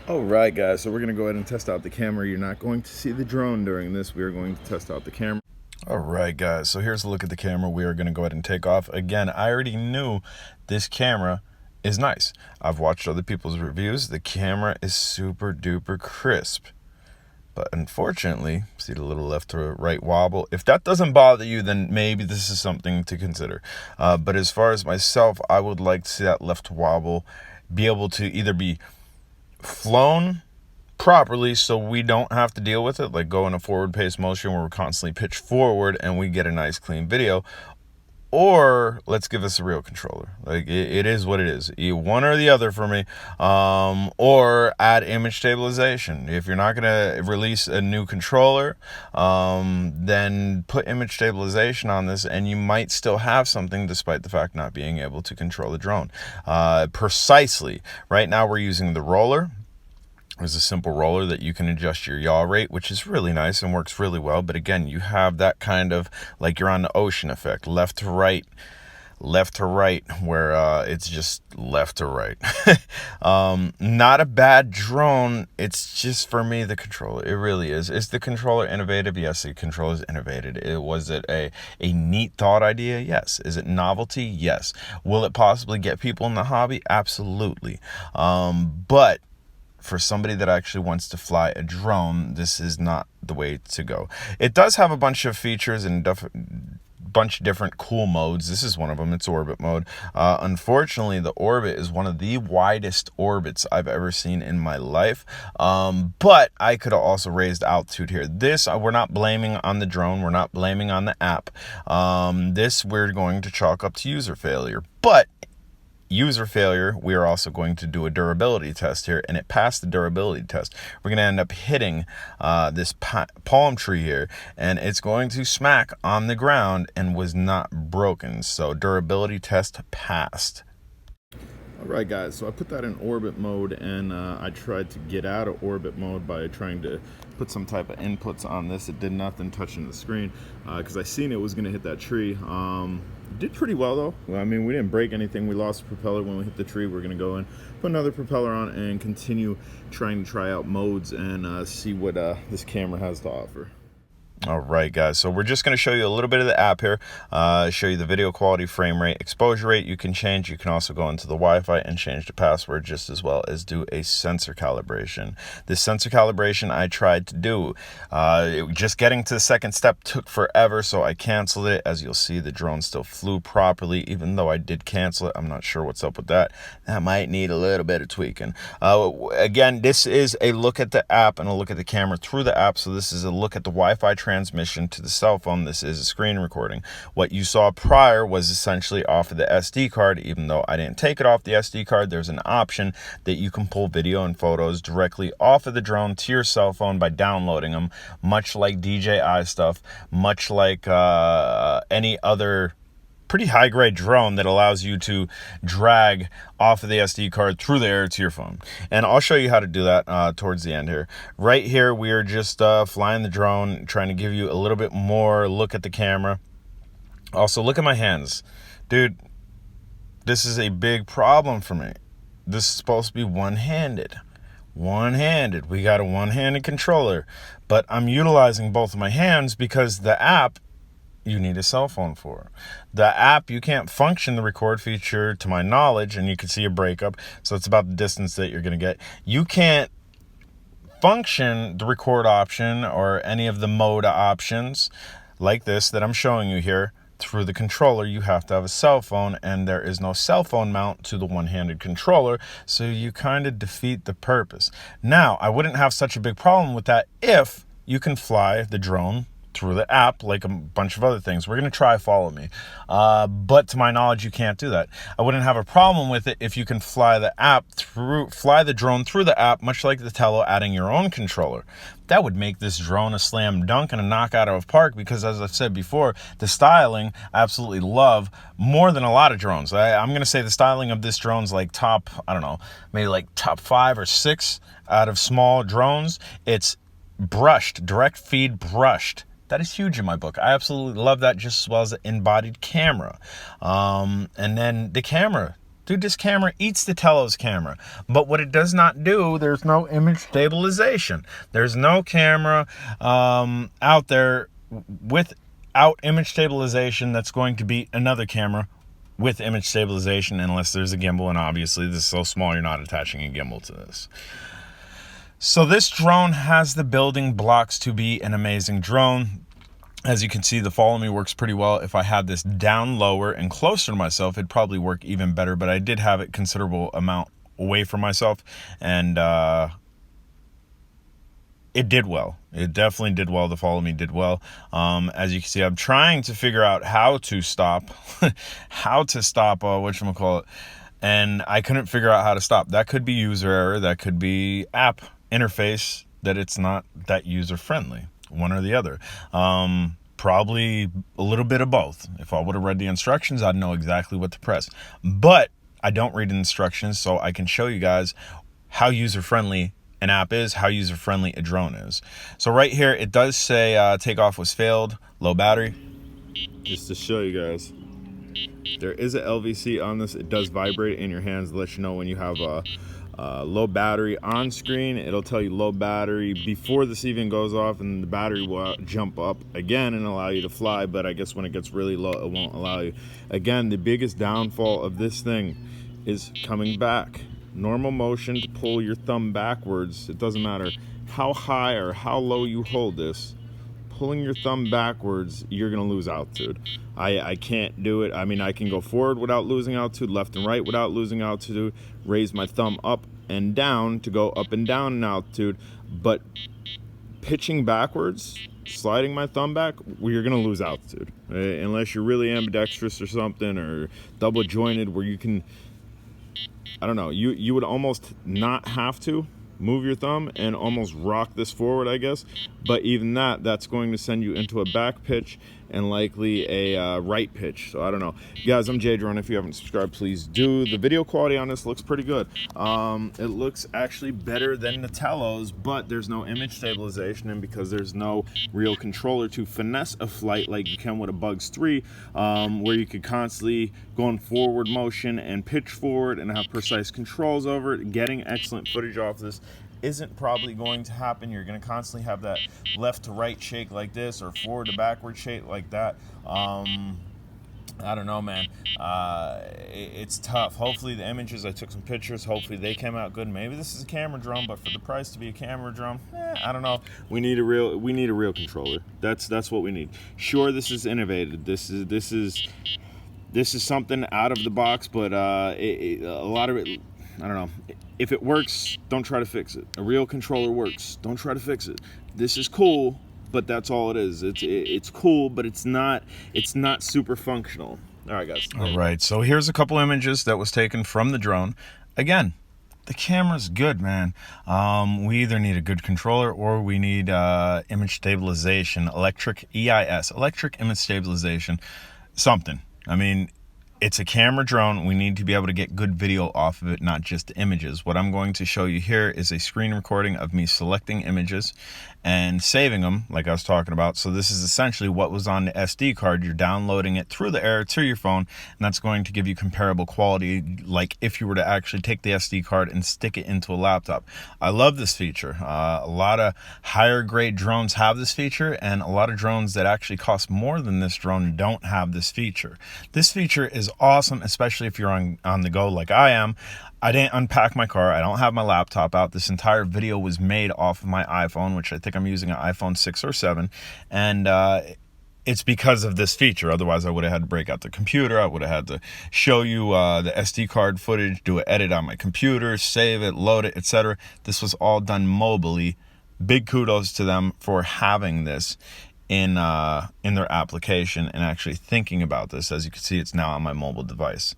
Alright guys, so we're going to go ahead and test out the camera. You're not going to see the drone during this. We are going to test out the camera. Alright guys, so here's a look at the camera. We are going to go ahead and take off. Again, I already knew this camera is nice. I've watched other people's reviews. The camera is super duper crisp. But unfortunately, see the little left to right wobble? If that doesn't bother you, then maybe this is something to consider. But as far as myself, I would like to see that left wobble be able to either be flown properly so we don't have to deal with it, like go in a forward pace motion where we're constantly pitched forward and we get a nice clean video, or let's give us a real controller. Like it is what it is, one or the other for me. Or add image stabilization. If you're not going to release a new controller, then put image stabilization on this and you might still have something despite the fact not being able to control the drone precisely. Right now we're using the roller. There's a simple roller that you can adjust your yaw rate, which is really nice and works really well. But again, you have that kind of like you're on the ocean effect, left to right, where it's just left to right. Not a bad drone. It's just, for me, the controller. It really is. Is the controller innovative? Yes, the controller is innovative. Was it a neat thought idea? Yes. Is it novelty? Yes. Will it possibly get people in the hobby? Absolutely. But for somebody that actually wants to fly a drone, this is not the way to go. It does have a bunch of features and bunch of different cool modes. This is one of them. It's orbit mode. Unfortunately, the orbit is one of the widest orbits I've ever seen in my life. But I could have also raised altitude here. This, we're not blaming on the drone. We're not blaming on the app. This we're going to chalk up to user failure. But user failure, we are also going to do a durability test here, and it passed the durability test. We're going to end up hitting this palm tree here, and it's going to smack on the ground and was not broken. So durability test passed. Alright guys, so I put that in orbit mode, and I tried to get out of orbit mode by trying to put some type of inputs on this. It did nothing touching the screen because I seen it was going to hit that tree. Did pretty well though. Well, I mean, we didn't break anything. We lost the propeller when we hit the tree. We're going to go in, put another propeller on, and continue trying to try out modes and see what this camera has to offer. All right, guys, so we're just going to show you a little bit of the app here, show you the video quality, frame rate, exposure rate you can change. You can also go into the Wi-Fi and change the password, just as well as do a sensor calibration. This sensor calibration I tried to do. Just getting to the second step took forever, so I canceled it. As you'll see, the drone still flew properly, even though I did cancel it. I'm not sure what's up with that. That might need a little bit of tweaking. Again, this is a look at the app and a look at the camera through the app, so this is a look at the Wi-Fi transmission to the cell phone. This is a screen recording. What you saw prior was essentially off of the SD card. Even though I didn't take it off the SD card, there's an option that you can pull video and photos directly off of the drone to your cell phone by downloading them, much like DJI stuff, much like any other pretty high-grade drone that allows you to drag off of the SD card through the air to your phone. And I'll show you how to do that towards the end here. Right here, we are just flying the drone, trying to give you a little bit more look at the camera. Also, look at my hands. Dude, this is a big problem for me. This is supposed to be one-handed. One-handed. We got a one-handed controller. But I'm utilizing both of my hands because the app you need a cell phone for. The app, you can't function the record feature to my knowledge, and you can see a breakup, so it's about the distance that you're going to get. You can't function the record option or any of the mode options like this that I'm showing you here through the controller. You have to have a cell phone, and there is no cell phone mount to the one-handed controller, so you kind of defeat the purpose. Now, I wouldn't have such a big problem with that if you can fly the drone through the app like a bunch of other things. We're going to try Follow Me. But to my knowledge, you can't do that. I wouldn't have a problem with it if you can fly the drone through the app, much like the Tello, adding your own controller. That would make this drone a slam dunk and a knockout of a park because, as I've said before, the styling I absolutely love more than a lot of drones. I'm going to say the styling of this drone's like top, I don't know, maybe like top 5 or 6 out of small drones. It's brushed, direct feed brushed. That is huge in my book. I absolutely love that, just as well as the embodied camera. And then the camera Dude, this camera eats the Telos camera. But what it does not do, there's no image stabilization. There's no camera out there without image stabilization that's going to beat another camera with image stabilization, unless there's a gimbal. And obviously, this is so small, you're not attaching a gimbal to this. So this drone has the building blocks to be an amazing drone. As you can see, the follow me works pretty well. If I had this down lower and closer to myself, it'd probably work even better, but I did have it considerable amount away from myself, and it did well. It definitely did well. The follow me did well. As you can see, I'm trying to figure out how to stop, whatchamacallit, and I couldn't figure out how to stop. That could be user error. That could be app interface, that it's not that user friendly. One or the other. Probably a little bit of both. If I would have read the instructions, I'd know exactly what to press. But I don't read instructions, so I can show you guys how user-friendly an app is, how user-friendly a drone is. So right here, it does say takeoff was failed, low battery. Just to show you guys, there is a LVC on this. It does vibrate in your hands to let you know when you have a low battery on screen. It'll tell you low battery before this even goes off, and the battery will jump up again and allow you to fly. But I guess when it gets really low, it won't allow you. Again, the biggest downfall of this thing is coming back. Normal motion to pull your thumb backwards. It doesn't matter how high or how low you hold this. Pulling your thumb backwards, you're gonna lose altitude. I can't do it. I mean, I can go forward without losing altitude, left and right without losing altitude, raise my thumb up and down to go up and down in altitude, but pitching backwards, sliding my thumb back, well, you're gonna lose altitude. Unless you're really ambidextrous or something, or double jointed, where you can, I don't know, you would almost not have to move your thumb and almost rock this forward, I guess. But even that's going to send you into a back pitch and likely a right pitch. So I don't know. Guys, I'm Jadron. If you haven't subscribed, please do. The video quality on this looks pretty good. It looks actually better than the Telos, but there's no image stabilization, and because there's no real controller to finesse a flight like you can with a Bugs 3, where you could constantly go in forward motion and pitch forward and have precise controls over it, getting excellent footage off this isn't probably going to happen. You're going to constantly have that left to right shake like this, or forward to backward shake like that. I don't know, man. It's tough. Hopefully the images, I took some pictures, hopefully they came out good. Maybe this is a camera drone, but for the price to be a camera drone, I don't know. We need a real controller. That's what we need. Sure, this is innovative. This is something out of the box, but a lot of it, I don't know. If it works, don't try to fix it. A real controller works. Don't try to fix it. This is cool, but that's all it is. It's cool, but it's not super functional. All right, guys. All right, so here's a couple images that was taken from the drone. Again, the camera's good, man. We either need a good controller or we need image stabilization, electric image stabilization, something. I mean, it's a camera drone. We need to be able to get good video off of it, not just images. What I'm going to show you here is a screen recording of me selecting images and saving them, like I was talking about. So this is essentially what was on the SD card. You're downloading it through the air to your phone, and that's going to give you comparable quality, like if you were to actually take the SD card and stick it into a laptop. I love this feature. A lot of higher grade drones have this feature, and a lot of drones that actually cost more than this drone don't have this feature. This feature is awesome, especially if you're on the go like I am. I didn't unpack my car. I don't have my laptop out. This entire video was made off of my iPhone, which I think I'm using an iPhone 6 or 7. And it's because of this feature. Otherwise, I would have had to break out the computer. I would have had to show you the SD card footage, do an edit on my computer, save it, load it, etc. This was all done mobily. Big kudos to them for having this in their application and actually thinking about this. As you can see, it's now on my mobile device.